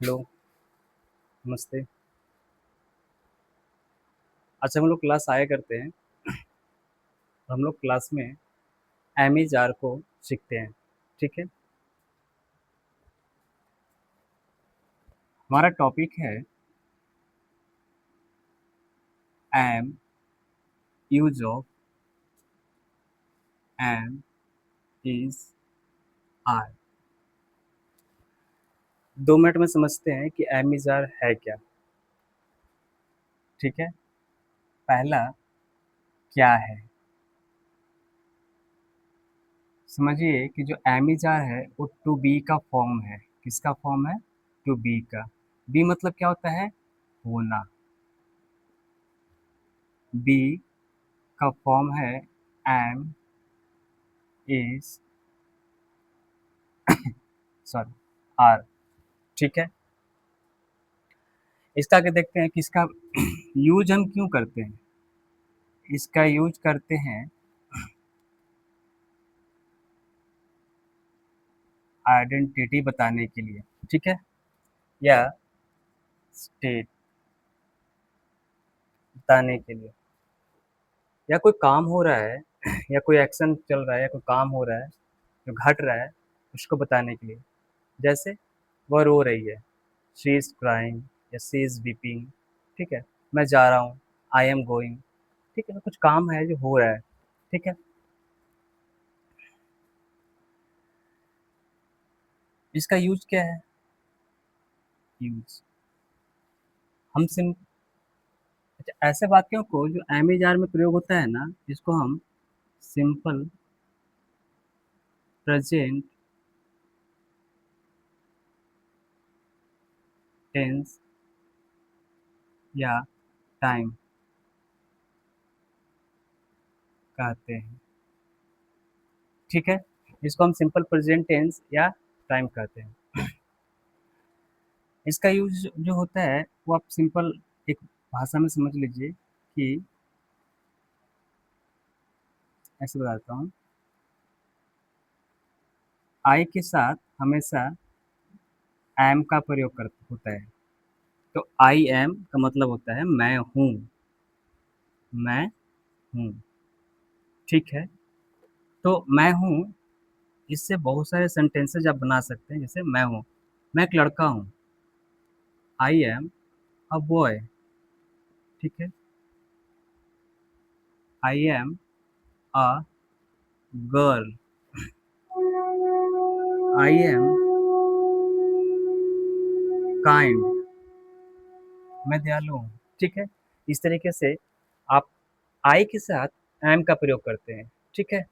Hello, नमस्ते। अच्छा, हम लोग क्लास आया करते हैं। हम लोग क्लास में एमी-जार को सीखते हैं, ठीक है? हमारा टॉपिक है am, use of, am, is, are. 2 minute में समझते हैं कि एमी-जार है क्या, ठीक है? पहला, क्या है? समझिए कि जो एमी-जार है वो टू बी का फॉर्म है। किसका फॉर्म है? टू बी का। बी मतलब क्या होता है? होना। बी का फॉर्म है एम, इज़, सॉरी, आर, ठीक है? इसका आगे देखते हैं कि इसका यूज हम क्यों करते हैं। इसका यूज करते हैं आइडेंटिटी बताने के लिए, ठीक है, या स्टेट बताने के लिए, या कोई काम हो रहा है या कोई एक्शन चल रहा है या कोई काम हो रहा है जो घट रहा है उसको बताने के लिए। जैसे वह रो रही है, शी इज क्राइंग या शी इज वीपिंग, ठीक है। मैं जा रहा हूँ, आई एम गोइंग, ठीक है। कुछ काम है जो हो रहा है, ठीक है। इसका यूज क्या है? यूज हम सिम अच्छा, ऐसे वाक्यों को जो एमी-जार में प्रयोग होता है ना, जिसको हम सिंपल प्रेजेंट टेंस या टाइम कहते हैं, ठीक है। इसको हम सिंपल प्रेजेंट टेंस या टाइम कहते हैं। इसका यूज जो होता है वो आप सिंपल एक भाषा में समझ लीजिए कि ऐसे बताता हूँ। आई के साथ हमेशा एम का प्रयोग कर होता है। तो आई एम का मतलब होता है मैं हूँ, मैं हूँ, ठीक है। तो मैं हूँ, इससे बहुत सारे सेंटेंसेज आप बना सकते हैं। जैसे मैं हूँ, मैं एक लड़का हूँ, आई एम अ बॉय, ठीक है। I am a girl, I am kind, मैं दयालु हूँ, ठीक है। इस तरीके से आप आई के साथ एम का प्रयोग करते हैं, ठीक है।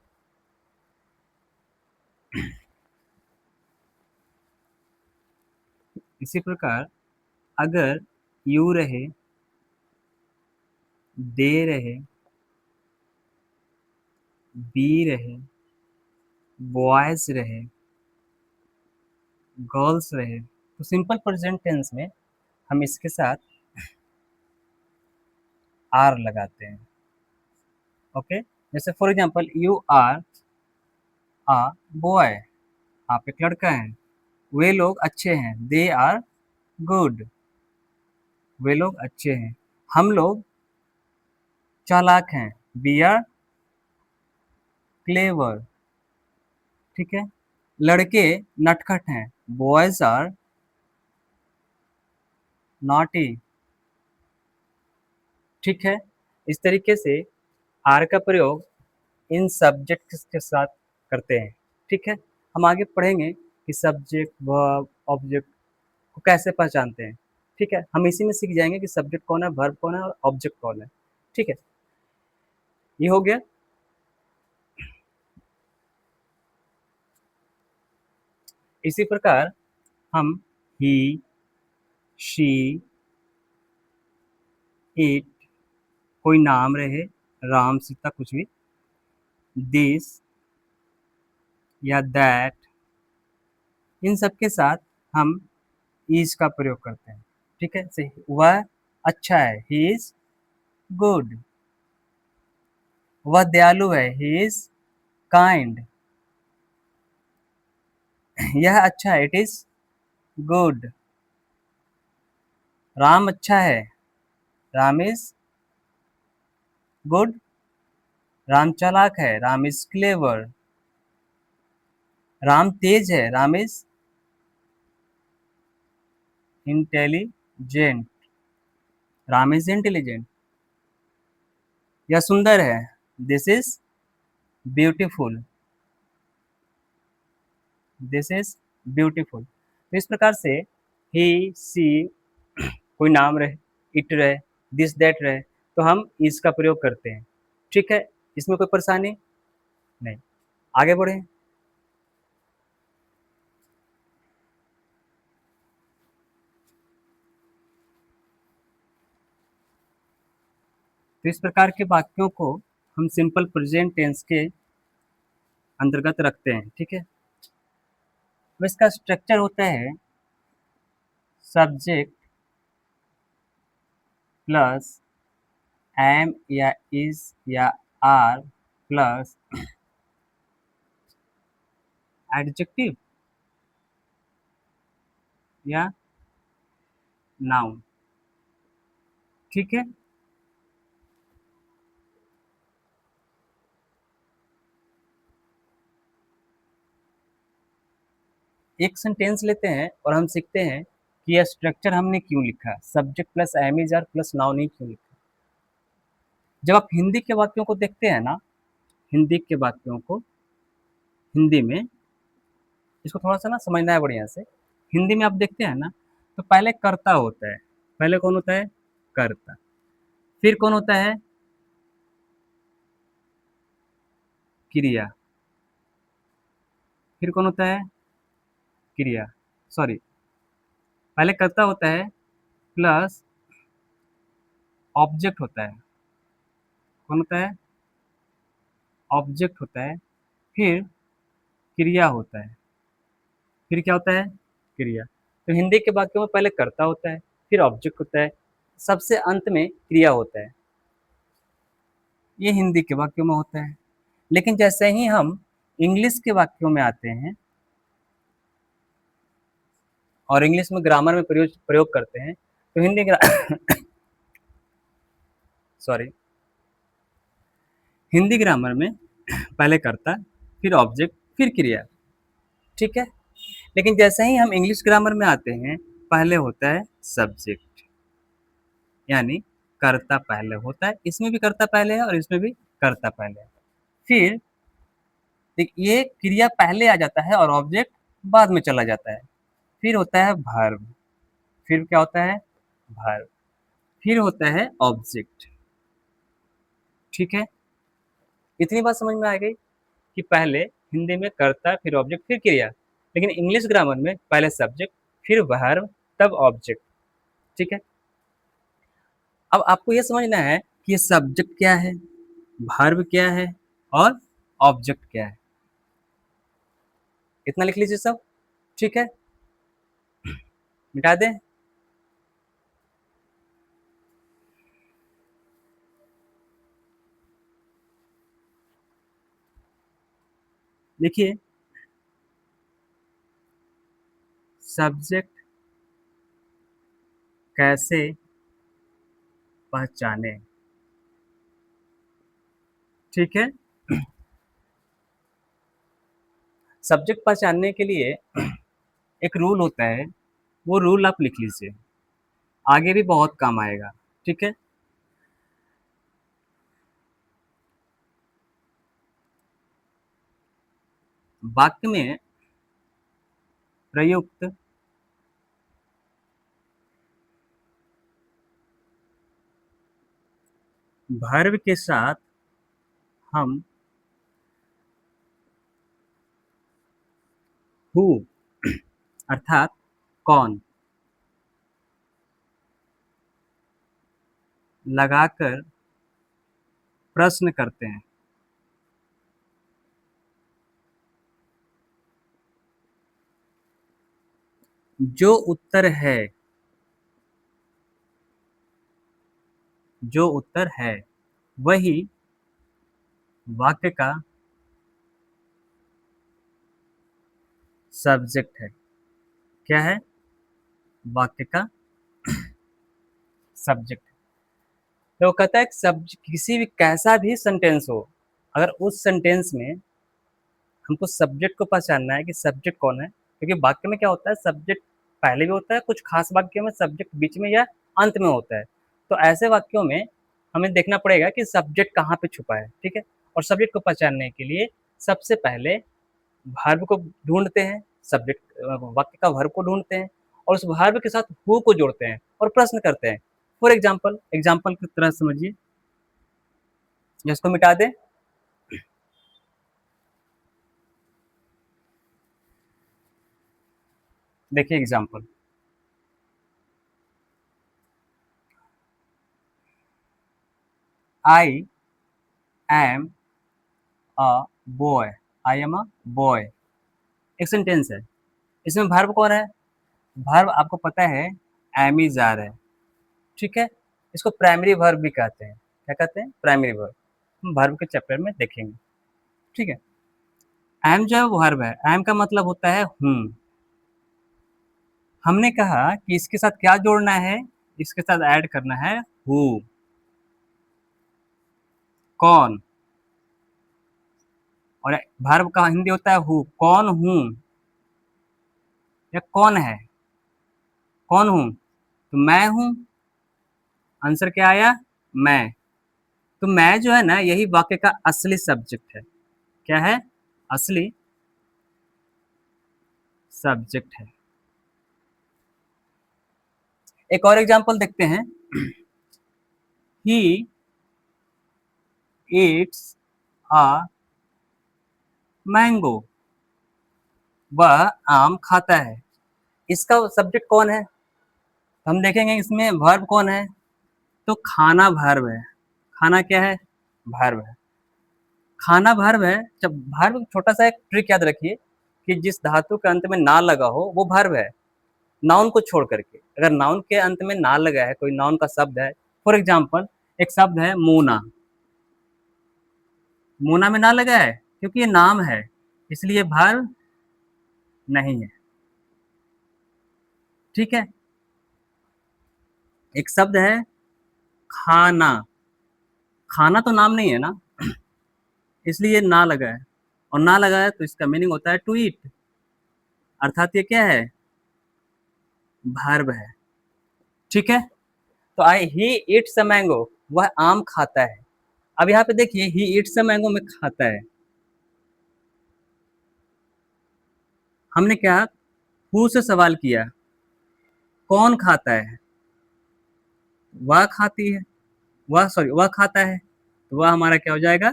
इसी प्रकार अगर यू रहे, दे रहे, बी रहे, बॉयज रहे, गर्ल्स रहे, तो सिंपल प्रेजेंट टेंस में हम इसके साथ आर लगाते हैं, ओके। जैसे for example you are a boy, आप एक लड़का हैं। वे लोग अच्छे हैं, दे आर गुड, वे लोग अच्छे हैं। हम लोग चालाक हैं, वी आर क्लेवर, ठीक है। लड़के नटखट हैं, बॉयज आर नॉटी, ठीक है। इस तरीके से आर का प्रयोग इन सब्जेक्ट के साथ करते हैं, ठीक है। हम आगे पढ़ेंगे कि सब्जेक्ट वर्ब ऑब्जेक्ट को कैसे पहचानते हैं, ठीक है। हम इसी में सीख जाएंगे कि सब्जेक्ट कौन है, वर्ब कौन है और ऑब्जेक्ट कौन है, ठीक है। ये हो गया। इसी प्रकार हम ही, शी, इट, कोई नाम रहे, राम, सीता, कुछ भी, दिस या दैट, इन सब के साथ हम इज का प्रयोग करते हैं, ठीक है। से वह अच्छा है, ही इज गुड, वह दयालु है, ही इज काइंड, यह अच्छा है, इट इज गुड, राम अच्छा है, राम इज गुड। राम चालाक है, राम इज क्लेवर। राम तेज है, Ram is intelligent. Ram is intelligent. यह सुंदर है, this is beautiful. This is beautiful. तो इस प्रकार से ही सी कोई नाम रहे, इट रहे, दिस दैट रहे, तो हम इसका प्रयोग करते हैं। ठीक है, इसमें कोई परेशानी नहीं। आगे बढ़े। तो इस प्रकार के वाक्यों को हम सिंपल प्रेजेंट टेंस के अंतर्गत रखते हैं। ठीक है, तो इसका स्ट्रक्चर होता है सब्जेक्ट प्लस एम या इज या आर प्लस एडजेक्टिव या नाउन। ठीक है, एक सेंटेंस लेते हैं और हम सीखते हैं कि यह स्ट्रक्चर हमने क्यों लिखा, subject plus am is are plus noun ही क्यों लिखा। जब आप हिंदी के वाक्यों को देखते हैं ना, हिंदी के वाक्यों को हिंदी में, इसको थोड़ा सा ना समझना है बढ़िया से। हिंदी में आप देखते हैं ना, तो पहले कर्ता होता है। पहले कौन होता है? कर्ता। फिर कौन होता है? क्रिया। फिर कौन होता है? क्रिया, सॉरी, पहले कर्ता होता है प्लस ऑब्जेक्ट होता है। कौन होता है? ऑब्जेक्ट होता है। फिर क्रिया होता है। फिर क्या होता है? क्रिया। तो हिंदी के वाक्यों में पहले कर्ता होता है, फिर ऑब्जेक्ट होता है, सबसे अंत में क्रिया होता है। ये हिंदी के वाक्यों में होता है। लेकिन जैसे ही हम इंग्लिश के वाक्यों में आते हैं और इंग्लिश में ग्रामर में प्रयोग प्रयोग करते हैं, तो हिंदी सॉरी, हिंदी ग्रामर में पहले कर्ता, फिर ऑब्जेक्ट, फिर क्रिया। ठीक है, लेकिन जैसे ही हम इंग्लिश ग्रामर में आते हैं, पहले होता है सब्जेक्ट, यानी कर्ता पहले होता है। इसमें भी कर्ता पहले है और इसमें भी कर्ता पहले है। फिर ये क्रिया पहले आ जाता है और ऑब्जेक्ट बाद में चला जाता है। फिर होता है वर्ब। फिर क्या होता है? वर्ब। फिर होता है ऑब्जेक्ट। ठीक है, इतनी बात समझ में आ गई कि पहले हिंदी में कर्ता, फिर ऑब्जेक्ट, फिर क्रिया। लेकिन इंग्लिश ग्रामर में पहले सब्जेक्ट, फिर वर्ब, तब ऑब्जेक्ट। ठीक है, अब आपको यह समझना है कि ये सब्जेक्ट क्या है, वर्ब क्या है और ऑब्जेक्ट क्या है। इतना लिख लीजिए सब। ठीक है, मिटा दें। देखिए, सब्जेक्ट कैसे पहचाने। ठीक है, सब्जेक्ट पहचानने के लिए एक रूल होता है, वो रूल आप लिख लीजिए, आगे भी बहुत काम आएगा। ठीक है, वाक्य में प्रयुक्त वर्ब के साथ हम हु अर्थात कौन लगाकर प्रश्न करते हैं। जो उत्तर है, जो उत्तर है वही वाक्य का सब्जेक्ट है। क्या है? वाक्य का सब्जेक्ट। तो वो कहता है किसी भी कैसा भी सेंटेंस हो, अगर उस सेंटेंस में हमको सब्जेक्ट को पहचानना है कि सब्जेक्ट कौन है, क्योंकि वाक्य में क्या होता है, सब्जेक्ट पहले भी होता है, कुछ खास वाक्यों में सब्जेक्ट बीच में या अंत में होता है। तो ऐसे वाक्यों में हमें देखना पड़ेगा कि सब्जेक्ट कहाँ पे छुपा है, ठीक है। और सब्जेक्ट को पहचानने के लिए सबसे पहले वर्ब को ढूंढते हैं, सब्जेक्ट वाक्य का वर्ब को ढूंढते हैं और उस वर्ब के साथ हु को जोड़ते हैं और प्रश्न करते हैं। फॉर एग्जाम्पल, एग्जाम्पल की तरह समझिए, जिसको मिटा दें। देखिए example, I am a boy, I am a boy, एक सेंटेंस है। इसमें वर्ब कौन है, वर्ब आपको पता है एम इज आर है, ठीक है। इसको प्राइमरी वर्ब भी कहते हैं, क्या कहते हैं, प्राइमरी वर्ब। हम वर्ब के चैप्टर में देखेंगे, ठीक है। एम जो है वो वर्ब है, एम का मतलब होता है हूँ। हमने कहा कि इसके साथ क्या जोड़ना है, इसके साथ ऐड करना है हु, कौन। और वर्ब का हिंदी होता है हु, कौन हूँ या कौन है, कौन हूँ, तो मैं हूँ। आंसर क्या आया, मैं। तो मैं जो है ना, यही वाक्य का असली सब्जेक्ट है। क्या है, असली सब्जेक्ट है। एक और एग्जांपल देखते हैं। ही ईट्स अ मैंगो, वह आम खाता है। इसका सब्जेक्ट कौन है, हम देखेंगे इसमें वर्ब कौन है, तो खाना वर्ब है। खाना क्या है, वर्ब है। खाना वर्ब है। जब वर्ब, छोटा सा एक ट्रिक याद रखिए कि जिस धातु के अंत में ना लगा हो वो वर्ब है, नाउन को छोड़ करके। अगर नाउन के अंत में ना लगा है, कोई नाउन का शब्द है, फॉर एग्जाम्पल एक शब्द है मोना, मोना में ना लगा है क्योंकि ये नाम है, इसलिए वर्ब नहीं है, ठीक है। एक शब्द है खाना, खाना तो नाम नहीं है ना, इसलिए ना लगा है। और ना लगा है तो इसका मीनिंग होता है टू ईट, अर्थात ये क्या है, वर्ब है, ठीक है। तो आई ही ईट्स अ मैंगो, वह आम खाता है। अब यहाँ पे देखिए ही ईट्स अ मैंगो में खाता है, हमने क्या, हु से सवाल किया, कौन खाता है, वह खाती है, वह सॉरी वह खाता है, तो वह हमारा क्या हो जाएगा,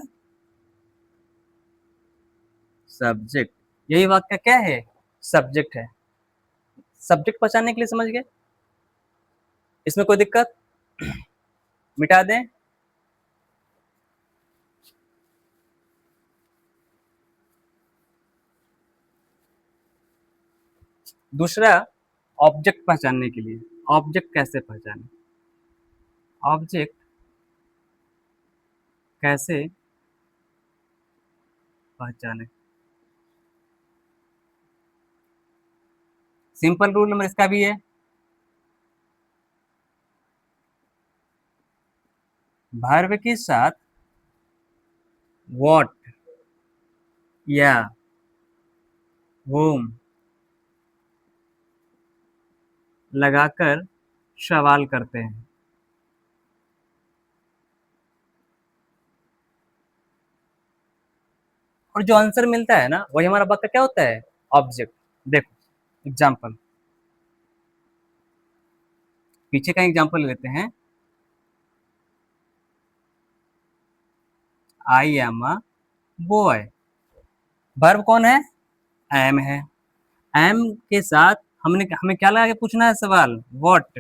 सब्जेक्ट। यही वाक्य क्या है, सब्जेक्ट है। सब्जेक्ट पहचानने के लिए समझ गए, इसमें कोई दिक्कत, मिटा दें। दूसरा, ऑब्जेक्ट पहचानने के लिए, ऑब्जेक्ट कैसे पहचाने, ऑब्जेक्ट कैसे पहचाने। सिंपल रूल नंबर इसका भी है, वर्ब के साथ व्हाट या whom लगाकर सवाल करते हैं, और जो आंसर मिलता है ना वही हमारा वाक्य क्या होता है, ऑब्जेक्ट। देखो एग्जाम्पल, पीछे का एग्जाम्पल लेते हैं। I am a boy, verb कौन है, एम है। एम के साथ हमने हमें क्या लगा के पूछना है सवाल, व्हाट।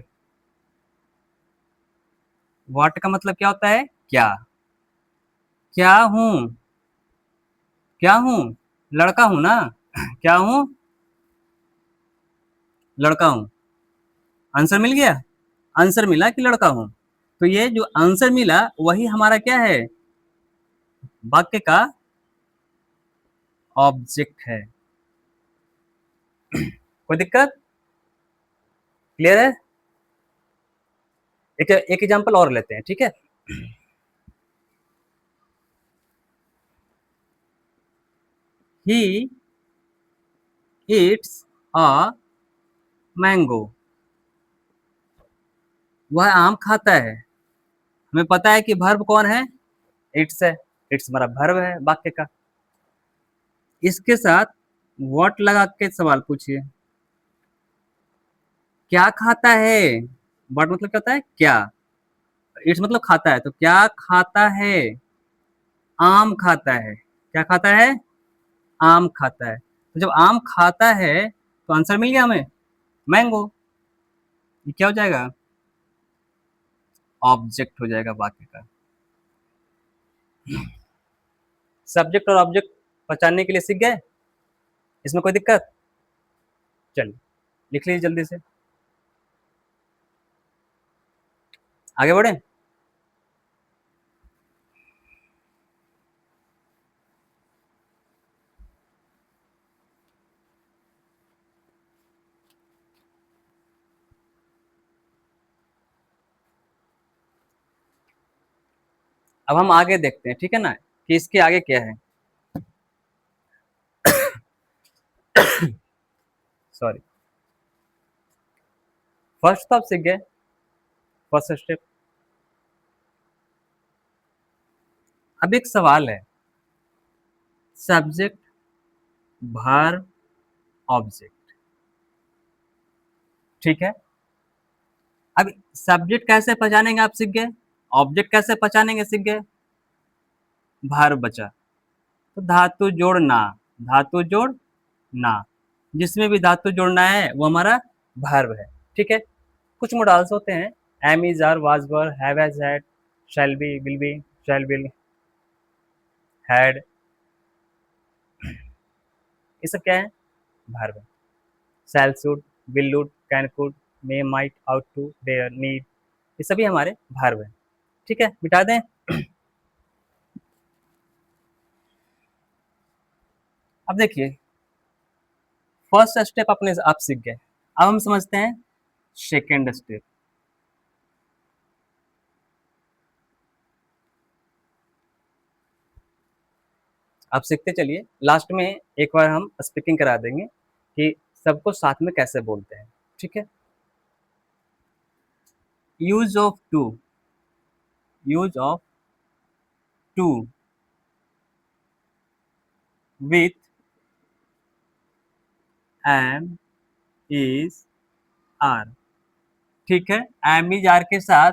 व्हाट का मतलब क्या होता है, क्या। क्या हूँ, क्या हूँ, लड़का हूँ ना, क्या हूँ, लड़का हूँ। आंसर मिल गया, आंसर मिला कि लड़का हूँ। तो ये जो आंसर मिला वही हमारा क्या है, वाक्य का ऑब्जेक्ट है। कोई दिक्कत, क्लियर है। एक एग्जांपल और लेते हैं, ठीक है। ही ईट्स अ मैंगो, वह आम खाता है। हमें पता है कि वर्ब कौन है, इट्स है। इट्स हमारा वर्ब है वाक्य का। इसके साथ व्हाट लगा के सवाल पूछिए, क्या खाता है। व्हाट मतलब क्या होता है, क्या। इट्स मतलब खाता है, तो क्या खाता है, आम खाता है। क्या खाता है, आम खाता है। तो जब आम खाता है तो आंसर मिल गया हमें, मैंगो। ये क्या हो जाएगा, ऑब्जेक्ट हो जाएगा वाक्य का। सब्जेक्ट और ऑब्जेक्ट पहचानने के लिए सीख गए, इसमें कोई दिक्कत। चलिए लिख लीजिए जल्दी से, आगे बढ़े। अब हम आगे देखते हैं, ठीक है ना, कि इसके आगे क्या है। सॉरी, फर्स्ट तो आप सीख गए, फर्स्ट स्टेप। अब एक सवाल है, सब्जेक्ट वर्ब ऑब्जेक्ट, ठीक है। अब सब्जेक्ट कैसे पहचानेंगे आप सीख गए, ऑब्जेक्ट कैसे पहचानेंगे सीख गए। वर्ब बचा, तो धातु जोड़ ना, धातु जोड़ ना, जिसमें भी धातु जोड़ना है वो हमारा वर्ब है, ठीक है। कुछ मॉडल्स होते हैं, am is, are, was, were, have, has, had, shall be, will be, shall will, had, ये सब क्या है, वर्ब है। Shall, should, will, would, can, could, may, might, ought, dare, need, ये सभी हमारे वर्ब है, ठीक है। मिटा दें। अब देखिए, फर्स्ट स्टेप अपने आप सीख गए। अब हम समझते हैं सेकेंड स्टेप। आप सीखते चलिए, लास्ट में एक बार हम स्पीकिंग करा देंगे कि सबको साथ में कैसे बोलते हैं, ठीक है। Use of to, use of to with am is are, ठीक है। एम इज आर के साथ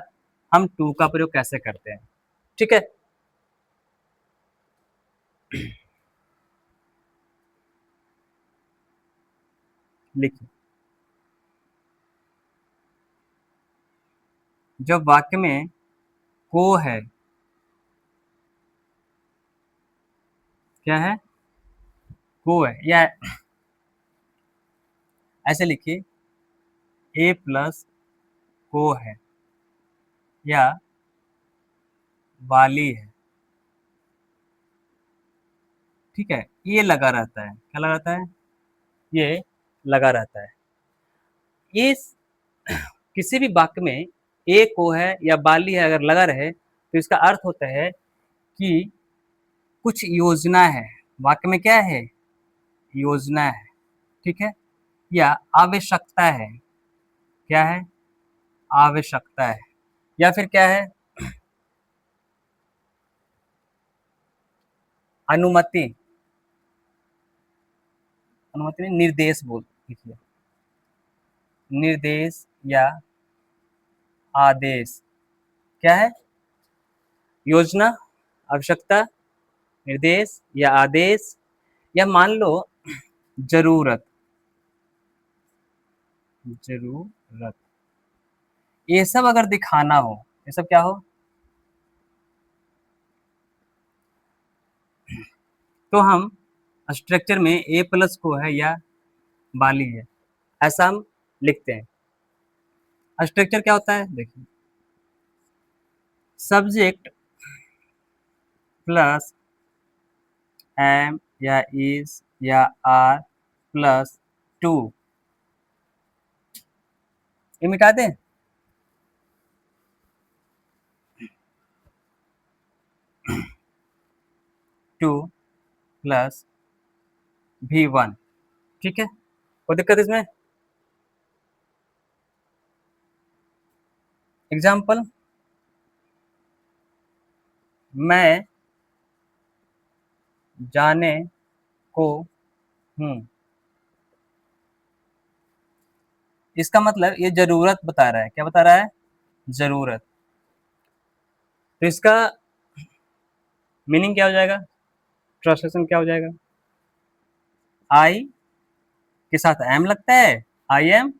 हम टू का प्रयोग कैसे करते हैं, ठीक है। लिखिए, जब वाक्य में को है, क्या है, को है, या ऐसे लिखिए, ए प्लस को है या वाली है, ठीक है। ये लगा रहता है, क्या लगा रहता है, ये लगा रहता है। इस किसी भी वाक्य में ए को है या बाली है अगर लगा रहे तो इसका अर्थ होता है कि कुछ योजना है, वाक्य में क्या है, योजना है, ठीक है, या आवश्यकता है, क्या है, आवश्यकता है, या फिर क्या है, अनुमति, अनुमति नहीं, निर्देश बोल लिखिए, निर्देश या आदेश, क्या है, योजना, आवश्यकता, निर्देश या आदेश, या मान लो जरूरत, जरूरत, ये सब अगर दिखाना हो, ये सब क्या हो, तो हम स्ट्रक्चर में ए प्लस को है या बाली है ऐसा हम लिखते हैं। स्ट्रक्चर क्या होता है, देखिए, सब्जेक्ट प्लस एम या इज या आर प्लस टू, ये मिटा दें। Two plus V1। ठीक है, कोई दिक्कत इसमें? एग्जाम्पल, मैं जाने को हूँ। इसका मतलब ये जरूरत बता रहा है। क्या बता रहा है? जरूरत। तो इसका मीनिंग क्या हो जाएगा? ट्रांसलेशन क्या हो जाएगा? आई के साथ एम लगता है, आई एम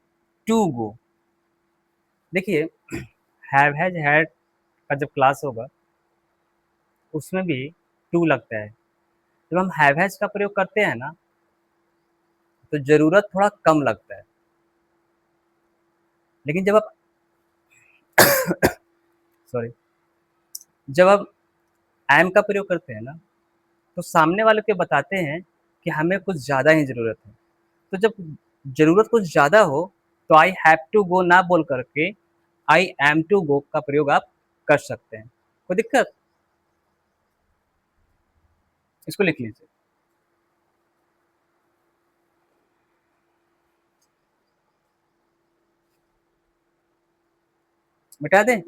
टू गो। देखिए, हैव हैज हैड का जब क्लास होगा उसमें भी टू लगता है। जब हम हैव हैज का प्रयोग करते हैं ना, तो जरूरत थोड़ा कम लगता है। लेकिन जब आप सॉरी, जब आप एम का प्रयोग करते हैं ना, तो सामने वाले को बताते हैं कि हमें कुछ ज़्यादा ही ज़रूरत है। तो जब ज़रूरत कुछ ज़्यादा हो, तो आई हैव टू गो ना बोल करके आई एम टू गो का प्रयोग आप कर सकते हैं। कोई दिक्कत? इसको लिख लीजिए। मिटा दें?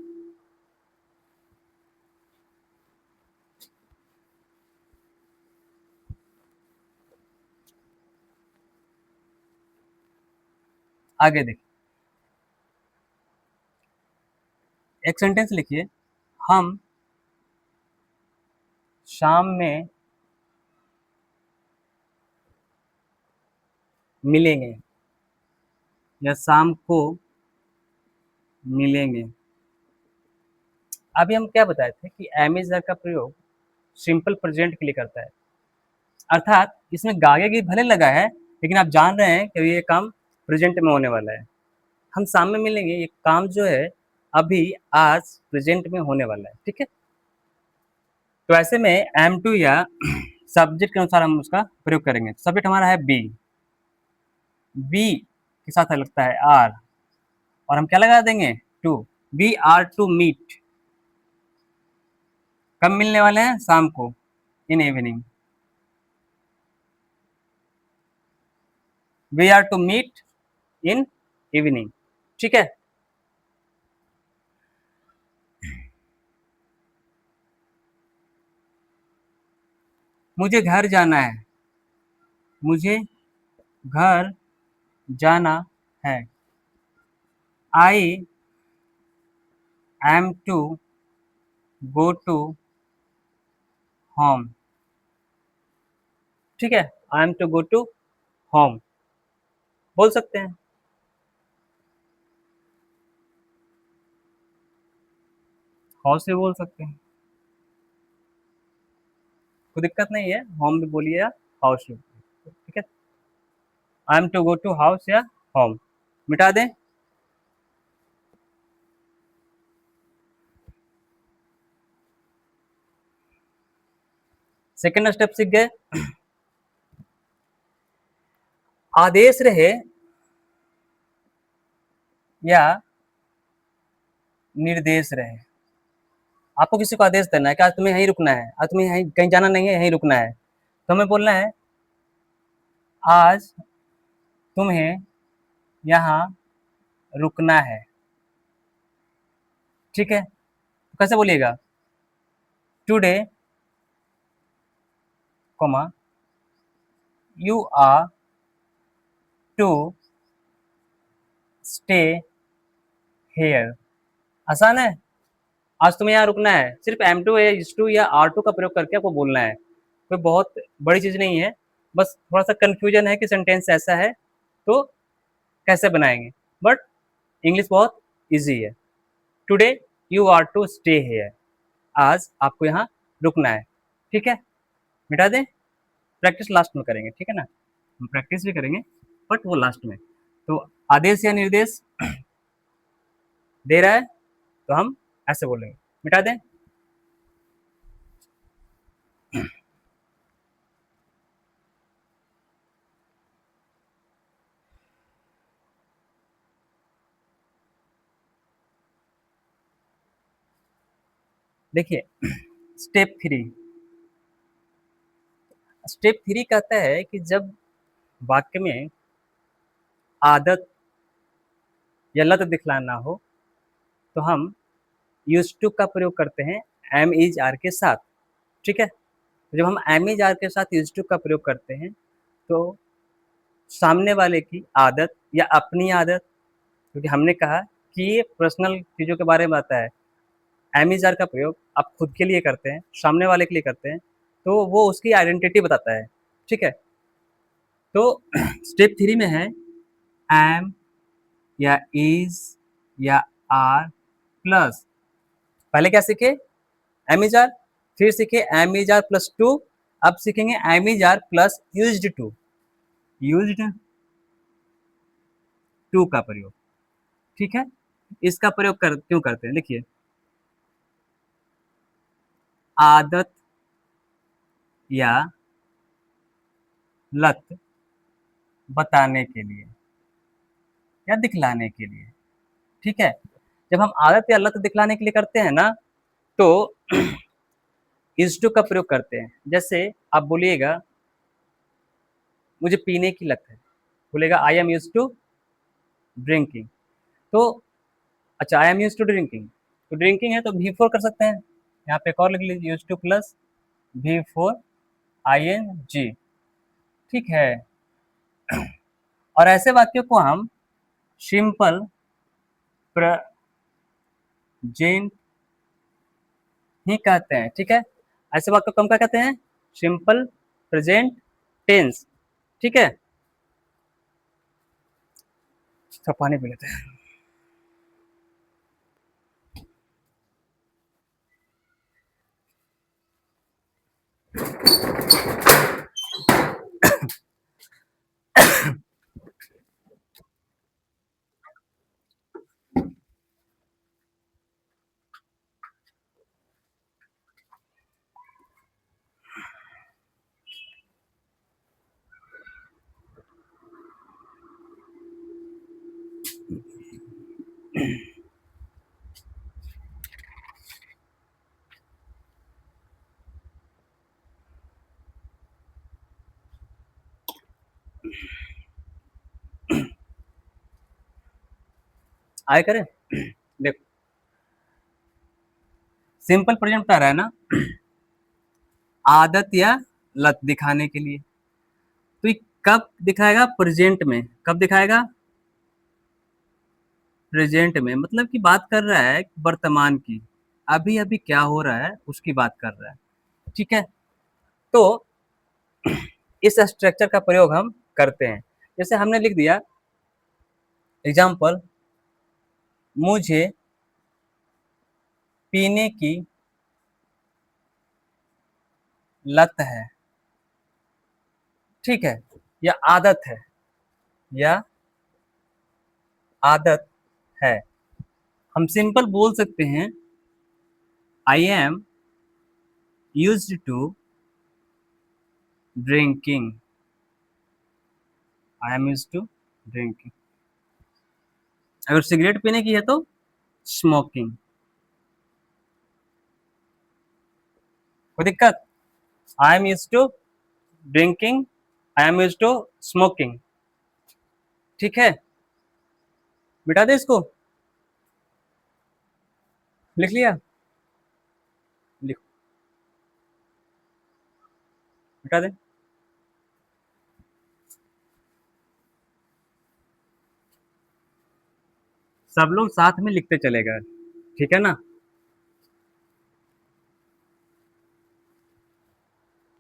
आगे देखिए, एक सेंटेंस लिखिए, हम शाम में मिलेंगे या शाम को मिलेंगे। अभी हम क्या बताए थे कि एम इज का प्रयोग सिंपल प्रेजेंट के लिए करता है। अर्थात इसमें गागे की भले लगा है, लेकिन आप जान रहे हैं कि ये काम प्रेजेंट में होने वाला है। हम शाम में मिलेंगे, ये काम जो है अभी आज प्रेजेंट में होने वाला है। ठीक है, तो ऐसे में एम टू या सब्जेक्ट के अनुसार हम उसका प्रयोग करेंगे। सब्जेक्ट हमारा है बी, बी के साथ लगता है आर, और हम क्या लगा देंगे? To. We are to meet. कब मिलने वाले हैं? शाम को, in evening. We are to meet in evening. ठीक है, मुझे घर जाना है, मुझे घर जाना है। I am to go to home. ठीक है, I am to go to home बोल सकते हैं। हाउस भी बोल सकते हैं, कोई दिक्कत नहीं है। होम भी बोलिए या हाउस भी। ठीक है, I am to go to house या होम। मिटा दें? सेकेंड स्टेप सीख गए। आदेश रहे या निर्देश रहे। आपको किसी को आदेश देना है कि आज तुम्हें यहीं रुकना है, आज तुम्हें यहीं कहीं जाना नहीं है, यहीं रुकना है, तो हमें बोलना है आज तुम्हें यहाँ रुकना है। ठीक है, तो कैसे बोलिएगा? Today comma you are to stay here. आसान है। आज तुम्हें यहाँ रुकना है, सिर्फ एम टू या इज टू या आर टू का प्रयोग करके आपको बोलना है। कोई बहुत बड़ी चीज नहीं है, बस थोड़ा सा कंफ्यूजन है कि सेंटेंस ऐसा है तो कैसे बनाएंगे। बट इंग्लिश बहुत इजी है। Today you are to stay here. आज आपको यहाँ रुकना है। ठीक है, मिटा दें? प्रैक्टिस लास्ट में करेंगे, ठीक है ना? हम प्रैक्टिस भी करेंगे, बट वो लास्ट में। तो आदेश या निर्देश दे रहा है तो हम ऐसे बोलेंगे। मिटा दें? देखिए, स्टेप थ्री। स्टेप थ्री कहता है कि जब वाक्य में आदत या लत दिखलाना हो तो हम यूज टू का प्रयोग करते हैं एम इज आर के साथ। ठीक है, जब हम एम इज आर के साथ यूज टू का प्रयोग करते हैं तो सामने वाले की आदत या अपनी आदत, क्योंकि हमने कहा कि ये पर्सनल चीज़ों के बारे में आता है। एम इज आर का प्रयोग आप खुद के लिए करते हैं, सामने वाले के लिए करते हैं, तो वो उसकी आइडेंटिटी बताता है। ठीक है, तो स्टेप थ्री में है एम या इज या आर प्लस, पहले क्या सीखे एम इज आर, फिर सीखे am is are plus to, अब सीखेंगे am is are plus used to. Used to का प्रयोग। ठीक है, इसका प्रयोग क्यों करते हैं, देखिए आदत या लत बताने के लिए या दिखलाने के लिए। ठीक है, जब हम आदत या लत दिखलाने के लिए करते हैं ना तो इज टू का प्रयोग करते हैं। जैसे आप बोलिएगा मुझे पीने की लत है, बोलेगा I am use to drinking. तो अच्छा I am use to drinking, तो ड्रिंकिंग है तो भी फोर कर सकते हैं, यहाँ पे एक और लिख लीजिए यूज टू प्लस भी फोर आई एन जी। ठीक है, और ऐसे वाक्यों को हम सिंपल प्रेजेंट ही कहते हैं। ठीक है, ऐसे वाक्य को हम क्या कहते हैं, सिंपल प्रेजेंट टेंस। ठीक है, सब पानी पी लेते हैं। आए करें देखो, सिंपल प्रेजेंट बता रहा है ना, आदत या लत दिखाने के लिए, तो ये कब दिखाएगा, प्रेजेंट में। कब दिखाएगा, प्रेजेंट में, मतलब कि बात कर रहा है वर्तमान की, अभी अभी क्या हो रहा है उसकी बात कर रहा है। ठीक है, तो इस स्ट्रक्चर का प्रयोग हम करते हैं। जैसे हमने लिख दिया एग्जाम्पल, मुझे पीने की लत है। ठीक है, या आदत है, या आदत है। हम सिंपल बोल सकते हैं I am used to drinking. I am used to drinking. अगर सिगरेट पीने की है तो स्मोकिंग। कोई दिक्कत, I am used to drinking, I am used to smoking. ठीक है, मिटा दे इसको, लिख लिया, लिखो, मिटा दे। सब लोग साथ में लिखते चले गए, ठीक है ना,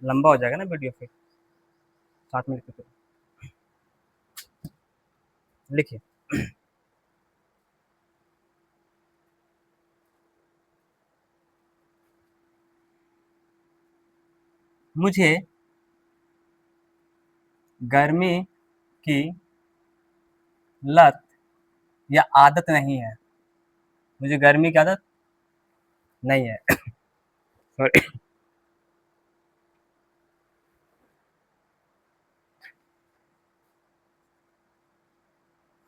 लंबा हो जाएगा ना वीडियो, फिर साथ में लिखते चलो। लिखिए, मुझे गर्मी की लत या आदत नहीं है। मुझे गर्मी की आदत नहीं है। Sorry,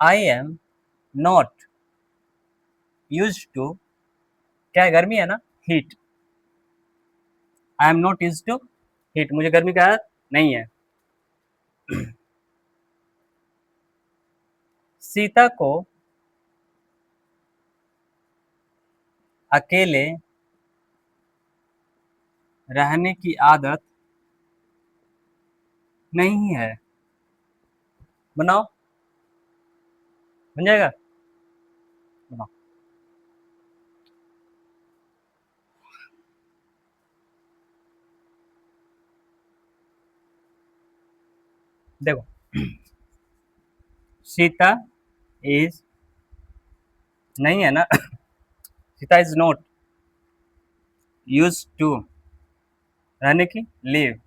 I am not use to, क्या है गर्मी है ना, heat, I am not use to heat, मुझे गर्मी का आदत नहीं है। सीता को अकेले रहने की आदत नहीं है। बनाओ, बन जाएगा, बनाओ। देखो, सीता इज, नहीं है ना। Sita is not use to, रहने की, लिव,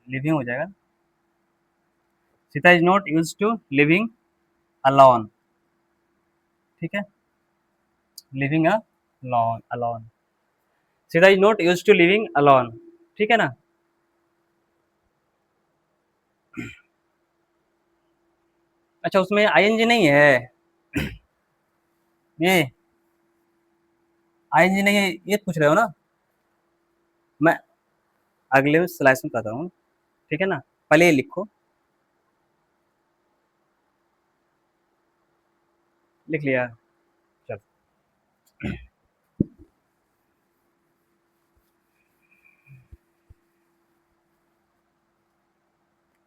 लिविंग हो जाएगा। Sita is not use to living alone, ठीक है, living alone, alone. Sita is not use to living alone, ठीक है ना। अच्छा, उसमें आईएनजी नहीं है, ये आईएनजी नहीं है, ये पूछ रहे हो ना। मैं अगले स्लाइड में बताता हूँ, ठीक है ना, पहले ये लिखो, लिख लिया, चल।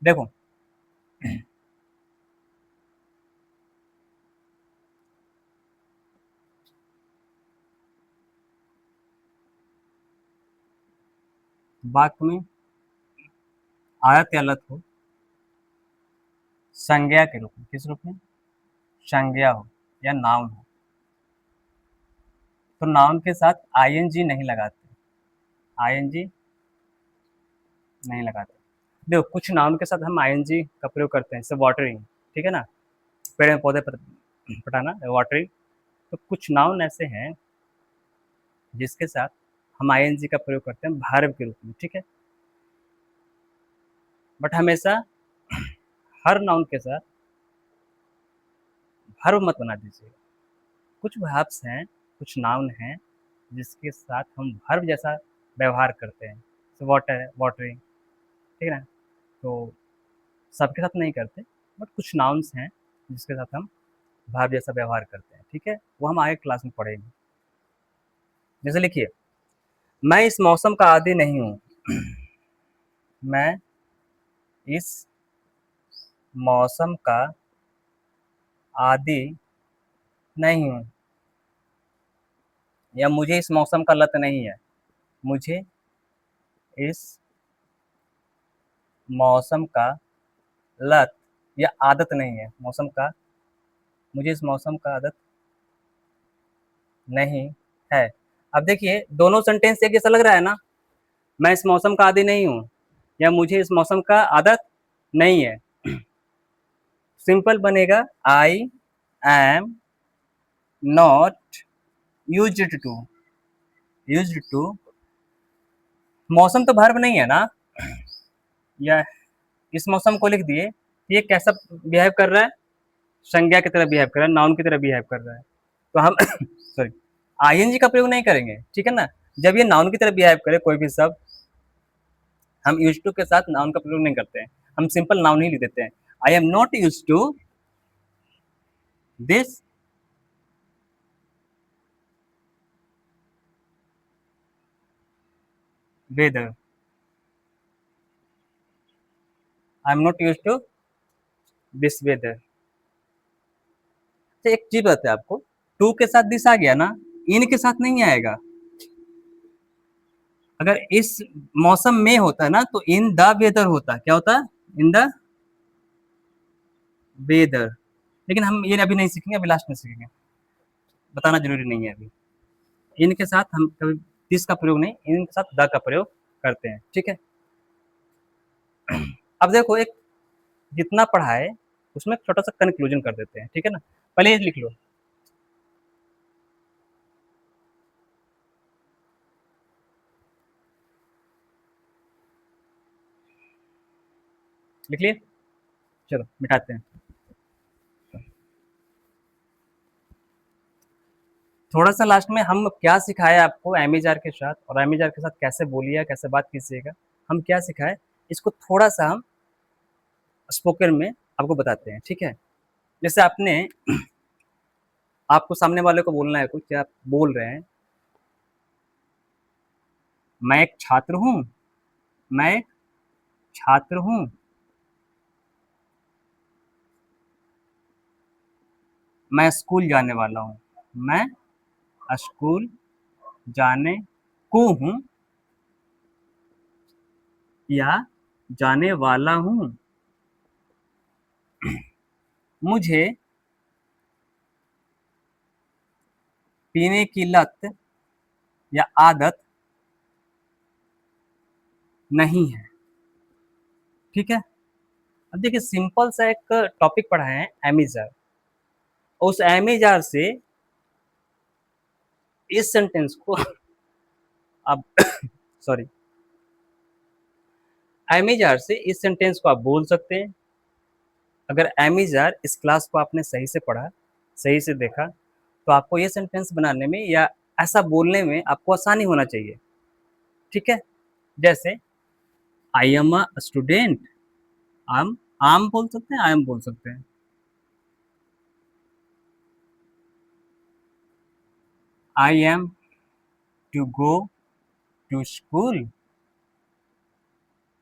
देखो, वाक्य में आयत या लत हो, संज्ञा के रूप में, किस रूप में, संज्ञा हो या नाउन हो, तो नाउन के साथ आईएनजी नहीं लगाते, आईएनजी नहीं लगाते। देखो, कुछ नाउन के साथ हम आईएनजी का प्रयोग करते हैं, जैसे वाटरिंग, ठीक है ना, पेड़ पौधे पर पटाना, वाटरिंग। तो कुछ नाउन ऐसे हैं जिसके साथ हम आईएनजी का प्रयोग करते हैं वर्ब के रूप में, ठीक है। बट हमेशा हर नाउन के साथ वर्ब मत बना दीजिए। कुछ वर्ब्स हैं, कुछ नाउन हैं जिसके साथ हम वर्ब जैसा व्यवहार करते हैं, जैसे वाटर, वाटरिंग, ठीक है ना। तो सबके साथ नहीं करते, बट कुछ नाउन्स हैं जिसके साथ हम वर्ब जैसा व्यवहार करते हैं, ठीक है, वो हम आगे क्लास में पढ़ेंगे। जैसे लिखिए, मैं इस मौसम का आदी नहीं हूँ, मैं इस मौसम का आदी नहीं हूँ, या मुझे इस मौसम का लत नहीं है, मुझे इस मौसम का लत या आदत नहीं है, मौसम का, मुझे इस मौसम का आदत नहीं है। अब देखिए, दोनों सेंटेंस एक जैसा लग रहा है ना, मैं इस मौसम का आदी नहीं हूँ या मुझे इस मौसम का आदत नहीं है। सिंपल बनेगा, I am not used to, used to, मौसम तो वर्ब नहीं है ना, या इस मौसम को लिख दिए, ये कैसा बिहेव कर रहा है, संज्ञा की तरह बिहेव कर रहा है, नाउन की तरह बिहेव कर रहा है, तो हम सॉरी, आईएनजी का प्रयोग नहीं करेंगे, ठीक है ना। जब ये नाउन की तरह बिहेव करे कोई भी शब्द, हम यूज टू के साथ नाउन का प्रयोग नहीं करते हैं, हम सिंपल नाउन ही लिख देते हैं। I am not use to this weather, I am not use to this weather. तो एक चीज बताते हैं आपको, टू के साथ दिस आ गया ना, इन के साथ नहीं आएगा। अगर इस मौसम में होता है ना, तो इन द वेदर होता, क्या होता, इन द वेदर। लेकिन हम ये अभी नहीं सीखेंगे, अभी लास्ट में सीखेंगे, बताना जरूरी नहीं है अभी। इनके साथ हम कभी दिस का प्रयोग नहीं, इनके साथ द का प्रयोग करते हैं, ठीक है। अब देखो, एक जितना पढ़ा है उसमें छोटा सा कंक्लूजन कर देते हैं, ठीक है ना। पहले ये लिख लो, लिख लिए, चलो मिटाते हैं। थोड़ा सा लास्ट में हम क्या सिखाया आपको एमिजार के साथ, और एमिजार के साथ कैसे बोलिए, कैसे बात कीजिएगा, हम क्या सिखाए, इसको थोड़ा सा हम स्पोकन में आपको बताते हैं, ठीक है। जैसे आपने आपको सामने वाले को बोलना है कुछ, क्या आप बोल रहे हैं, मैं एक छात्र हूँ, मैं एक छात्र हूँ, मैं स्कूल जाने वाला हूँ, मैं स्कूल जाने को हूँ या जाने वाला हूँ, मुझे पीने की लत या आदत नहीं है, ठीक है। अब देखिए सिंपल सा एक टॉपिक पढ़ा है एमिजार, उस एमिजार से इस सेंटेंस को आप सॉरी, एमिजार से इस सेंटेंस को आप बोल सकते हैं। अगर एमिजार इस क्लास को आपने सही से पढ़ा, सही से देखा, तो आपको ये सेंटेंस बनाने में या ऐसा बोलने में आपको आसानी होना चाहिए, ठीक है। जैसे आई एम अ स्टूडेंट, आम बोल सकते हैं, आई एम बोल सकते हैं। I am to go to school,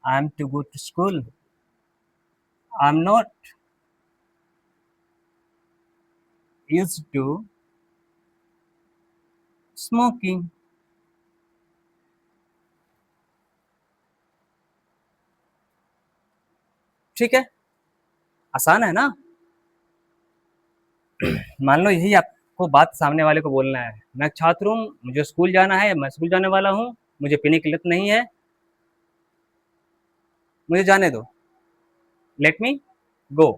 I am to go to school, I am not used to smoking, ठीक है। आसान है ना। मान लो यही आपको बात सामने वाले को बोलना है, मैं छात्र हूँ, मुझे स्कूल जाना है, मैं स्कूल जाने वाला हूँ, मुझे पीने की लत नहीं है, मुझे जाने दो, लेट मी गो,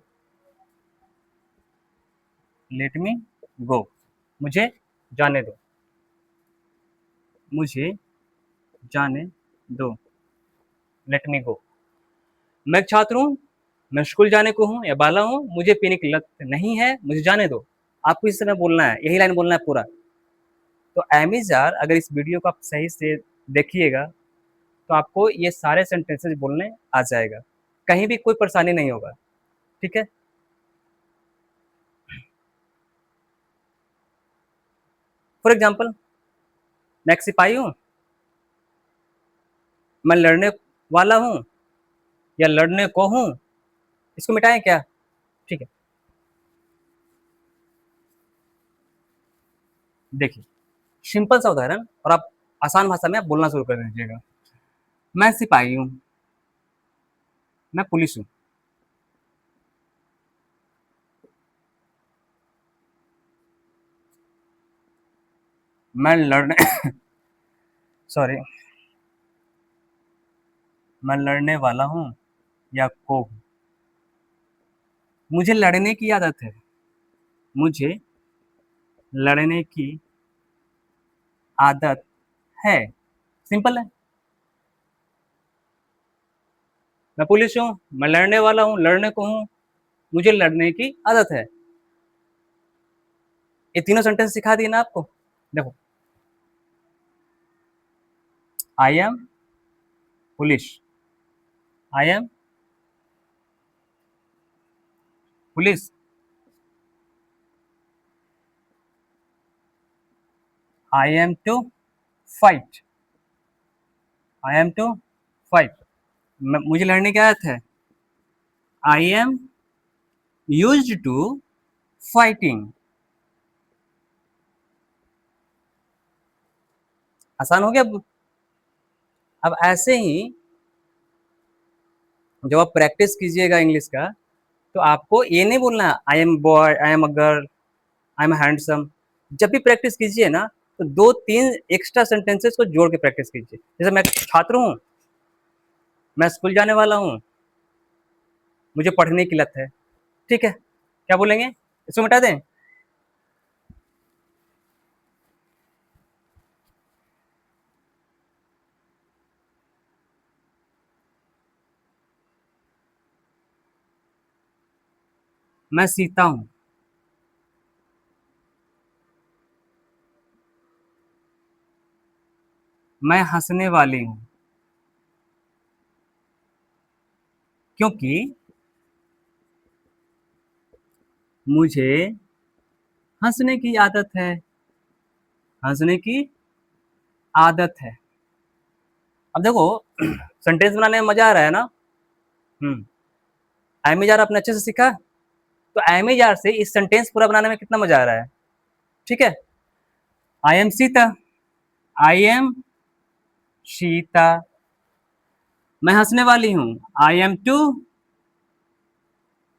लेट मी गो, मुझे जाने दो, मुझे जाने दो, लेट मी गो। मैं एक छात्र हूँ, मैं स्कूल जाने को हूँ या वाला हूँ, मुझे पीने की लत नहीं है, मुझे जाने दो। आपको इस समय बोलना है, यही लाइन बोलना है पूरा। तो एमिजार अगर इस वीडियो को आप सही से देखिएगा, तो आपको ये सारे सेंटेंसेस बोलने आ जाएगा, कहीं भी कोई परेशानी नहीं होगा, ठीक है। फॉर एग्जाम्पल, मैं एक सिपाही हूँ, मैं लड़ने वाला हूँ या लड़ने को हूँ, इसको मिटाएं क्या, ठीक है। देखिए सिंपल सा उदाहरण, और आप आसान भाषा में आप बोलना शुरू कर दीजिएगा। मैं सिपाही हूँ, मैं पुलिस हूँ, मैं लड़ने सॉरी, मैं लड़ने वाला हूँ या को हूँ, मुझे लड़ने की आदत है, मुझे लड़ने की आदत है, सिंपल है। मैं पुलिस हूँ, मैं लड़ने वाला हूँ, लड़ने को हूँ, मुझे लड़ने की आदत है। ये तीनों सेंटेंस सिखा दिए ना आपको। देखो, I am police, I am police, I am to fight, I am to fight, मुझे लड़ने की आदत है, I am used to fighting. आसान हो गया अब ऐसे ही जब आप प्रैक्टिस कीजिएगा इंग्लिश का, तो आपको ये नहीं बोलना I am boy, I am a girl, I am handsome. जब भी प्रैक्टिस कीजिए ना, तो दो तीन एक्स्ट्रा सेंटेंसेस को जोड़ के प्रैक्टिस कीजिए। जैसे मैं छात्र हूँ, मैं स्कूल जाने वाला हूँ, मुझे पढ़ने की लत है, ठीक है। क्या बोलेंगे, इसको मिटा दें। मैं सीता हूँ, मैं हंसने वाली हूँ क्योंकि मुझे हंसने की आदत है। हंसने की आदत है। अब देखो सेंटेंस बनाने में मजा आ रहा है ना। हम्म। एमिजार आपने अच्छे से सीखा। तो एमिजार से इस सेंटेंस पूरा बनाने में कितना मजा आ रहा है। ठीक है। I am Sita. I am Sheeta. मैं हंसने वाली हूँ। I am to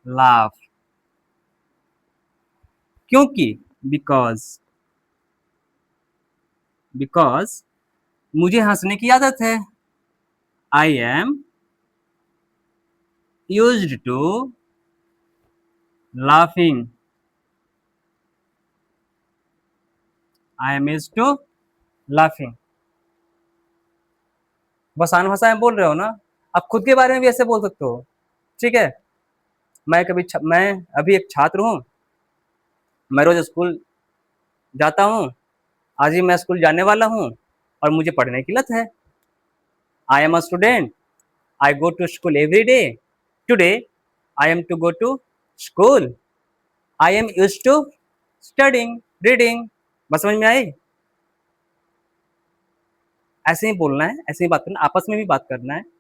laugh. क्योंकि बिकॉज। बिकॉज मुझे हंसने की आदत है। I am used to laughing. I am used to laughing. बस आन भाषा में बोल रहे हो ना। आप खुद के बारे में भी ऐसे बोल सकते हो। ठीक है। मैं अभी एक छात्र हूँ। मैं रोज स्कूल जाता हूँ। आज ही मैं स्कूल जाने वाला हूँ और मुझे पढ़ने की लत है। I am a student. I go to school every day. Today I am to go to school. I am use to studying reading. बस समझ में आई। ऐसे ही बोलना है, ऐसे ही बात करना, आपस में भी बात करना है।